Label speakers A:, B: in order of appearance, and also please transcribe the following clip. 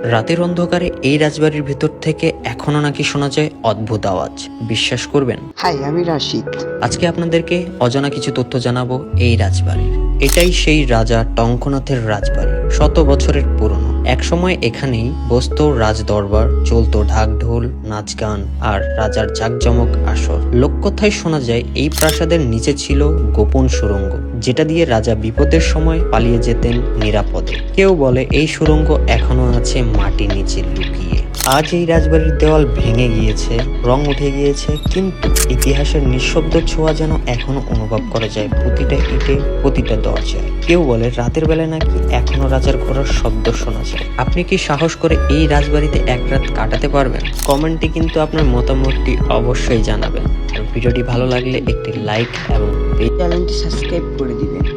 A: রাতের অন্ধকারে এই রাজবাড়ির ভেতর থেকে এখনো নাকি শোনা যায় অদ্ভুত আওয়াজ। বিশ্বাস করবেন?
B: হাই, আমি রাশিদ।
A: আজকে আপনাদেরকে অজানা কিছু তথ্য জানাবো এই রাজবাড়ির। এটাই সেই রাজা টঙ্কনাথের রাজবাড়ি, শত বছরের পুরনো। একসময় এখানেই বসতো রাজ দরবার, চলতো ঢাক ঢোল, নাচ গান আর রাজার জাঁকজমক আসর। লোককথায় শোনা যায় এই প্রাসাদের নিচে ছিল গোপন সুড়ঙ্গ, যেটা দিয়ে রাজা বিপদের সময় পালিয়ে যেতেন নিরাপদে। কেউ বলে এই সুড়ঙ্গ এখনো আছে মাটির নিচে লুকিয়ে। আজ এই রাজবাড়ির দেওয়াল ভেঙে গিয়েছে, রং উঠে গিয়েছে, কিন্তু ইতিহাসের নিঃশব্দ ছোঁয়া যেন এখনো অনুভব করা যায় প্রতিটা ইটে, প্রতিটা দরজায়। কেউ বলে রাতের বেলায় নাকি এখনো রাজার ঘোড়ার শব্দ শোনা যায়। আপনি কি সাহস করে এই রাজবাড়িতে এক রাত কাটাতে পারবেন? কমেন্টে কিন্তু আপনার মতামতটি অবশ্যই জানাবেন। আর ভিডিওটি ভালো লাগলে একটি লাইক এবং
B: চ্যানেলটি সাবস্ক্রাইব করে দিবেন।